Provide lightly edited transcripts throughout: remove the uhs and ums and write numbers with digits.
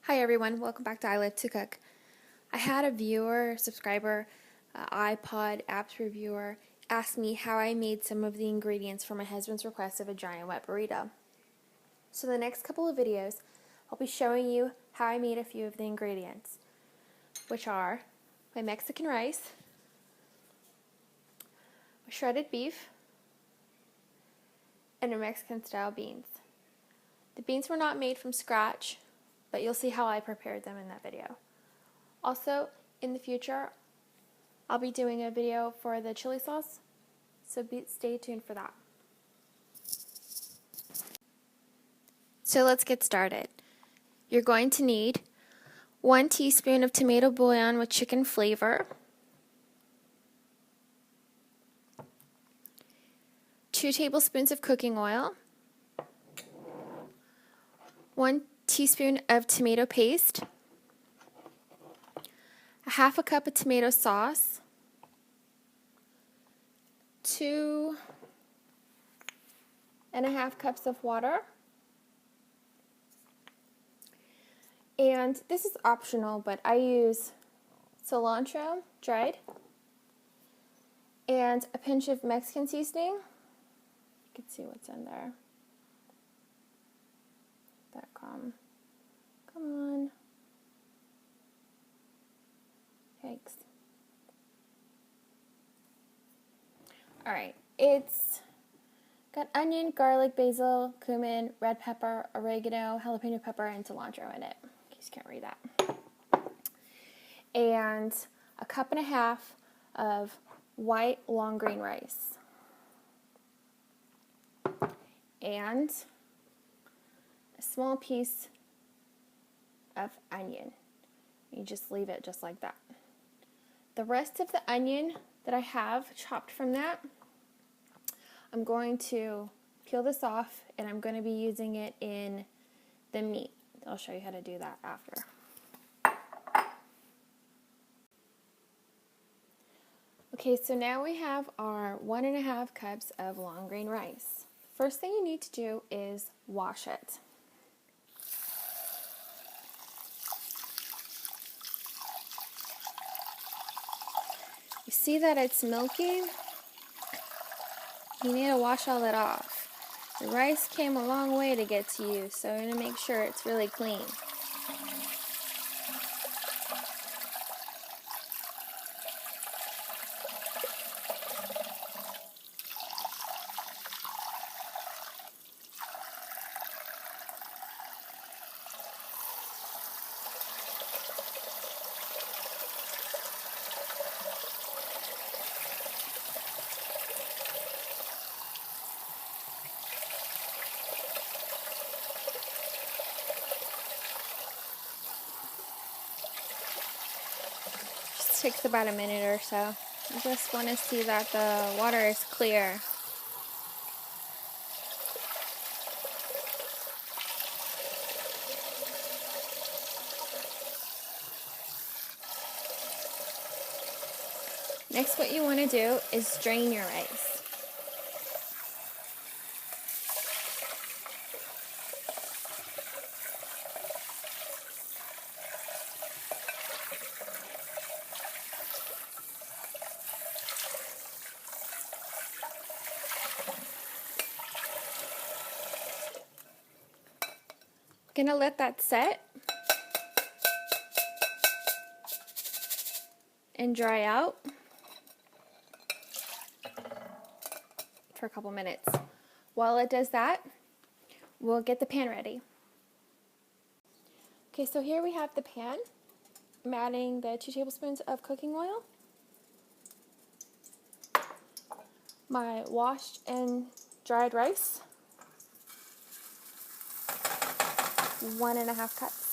Hi everyone, welcome back to I Live to Cook. I had a viewer, subscriber, iPod apps reviewer ask me how I made some of the ingredients for my husband's request of a giant wet burrito. So the next couple of videos, I'll be showing you how I made a few of the ingredients, which are my Mexican rice, my shredded beef, and my Mexican style beans. The beans were not made from scratch, but you'll see how I prepared them in that video. Also, in the future, I'll be doing a video for the chili sauce, so stay tuned for that. So let's get started. You're going to need 1 teaspoon of tomato bouillon with chicken flavor, 2 tablespoons of cooking oil, 1 teaspoon of tomato paste, a half a cup of tomato sauce, 2.5 cups of water, and this is optional, but I use cilantro dried and a pinch of Mexican seasoning. You can see what's in there. Come on. Thanks. Alright, it's got onion, garlic, basil, cumin, red pepper, oregano, jalapeno pepper, and cilantro in it, in case you can't read that. And a cup and a half of white long grain rice. And a small piece of onion. You just leave it just like that. The rest of the onion that I have chopped from that, I'm going to peel this off and I'm going to be using it in the meat. I'll show you how to do that after. Okay, so now we have our 1.5 cups of long grain rice. First thing you need to do is wash it. You see that it's milky? You need to wash all that off. The rice came a long way to get to you, so I'm going to make sure it's really clean. Takes about a minute or so. You just want to see that the water is clear. Next, what you want to do is drain your rice. Gonna let that set and dry out for a couple minutes. While it does that, we'll get the pan ready. Okay, so here we have the pan. I'm adding the 2 tablespoons of cooking oil, my washed and dried rice, 1.5 cups.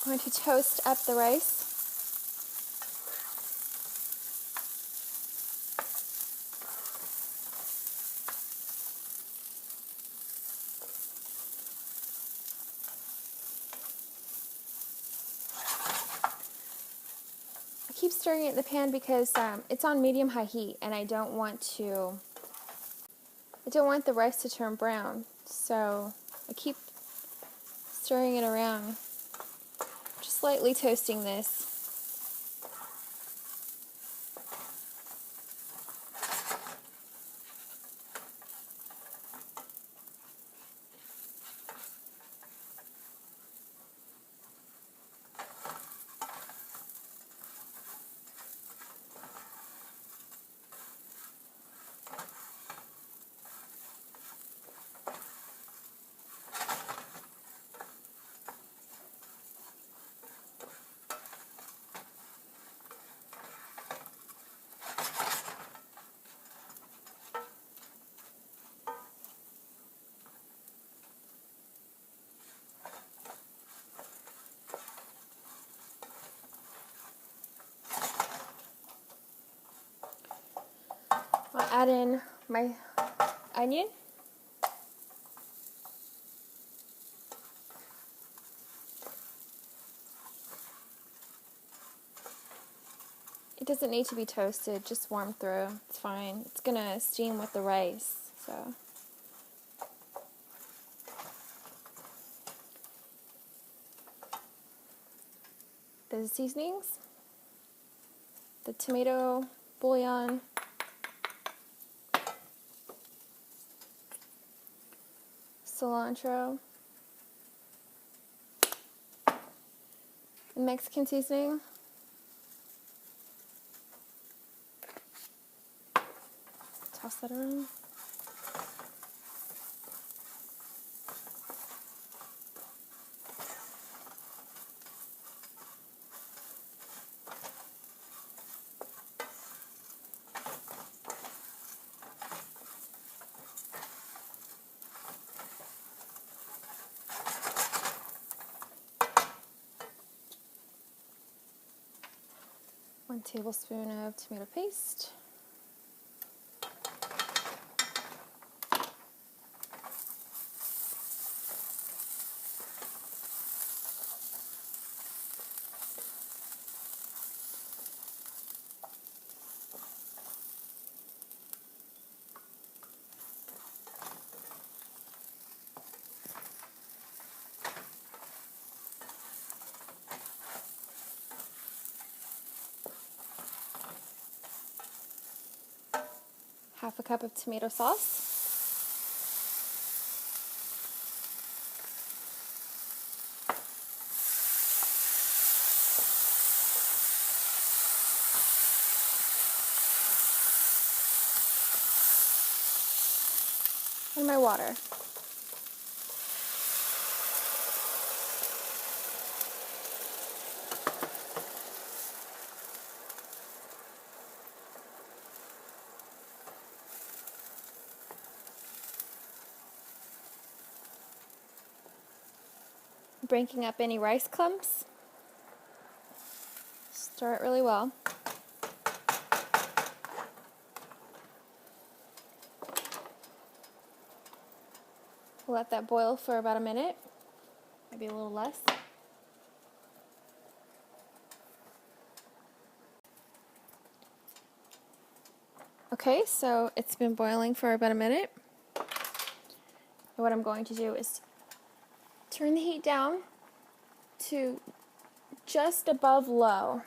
I'm going to toast up the rice. keep stirring it in the pan because it's on medium-high heat, and I don't want the rice to turn brown. So I keep stirring it around, just lightly toasting this. I'll add in my onion. It doesn't need to be toasted, just warm through. It's fine. It's gonna steam with the rice, so. The seasonings, the tomato bouillon, cilantro, the Mexican seasoning, toss that around. One tablespoon of tomato paste. Half a cup of tomato sauce. And my water. Breaking up any rice clumps. Stir it really well. Let that boil for about a minute, maybe a little less. Okay, so it's been boiling for about a minute. And what I'm going to do is turn the heat down to just above low.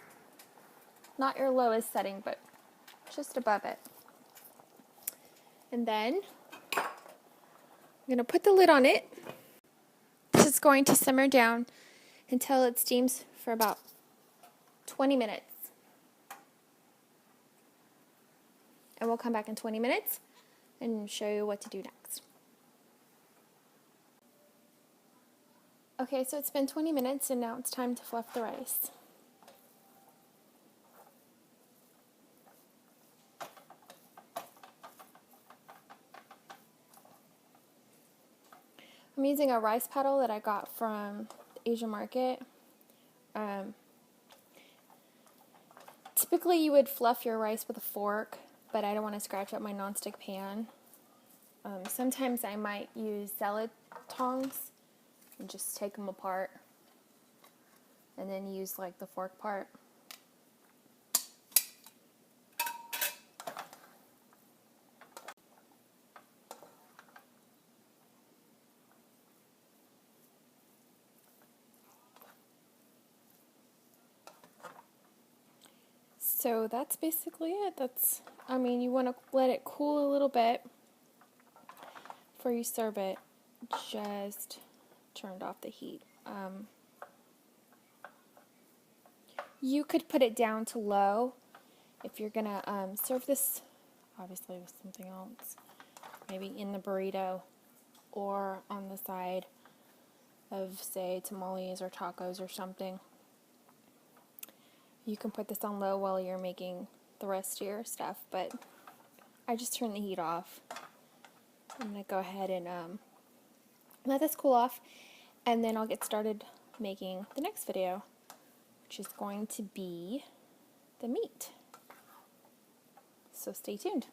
Not your lowest setting, but just above it. And then I'm going to put the lid on it. This is going to simmer down until it steams for about 20 minutes. And we'll come back in 20 minutes and show you what to do next. Okay, so it's been 20 minutes and now it's time to fluff the rice. I'm using a rice paddle that I got from the Asian market. Typically you would fluff your rice with a fork, but I don't want to scratch up my nonstick pan. Sometimes I might use salad tongs and just take them apart and then use like the fork part. So that's basically it. I mean, you want to let it cool a little bit before you serve it. Just turned off the heat. You could put it down to low if you're going to serve this, obviously, with something else. Maybe in the burrito or on the side of, say, tamales or tacos or something. You can put this on low while you're making the rest of your stuff, but I just turned the heat off. I'm going to go ahead and let this cool off, and then I'll get started making the next video, which is going to be the meat. So stay tuned.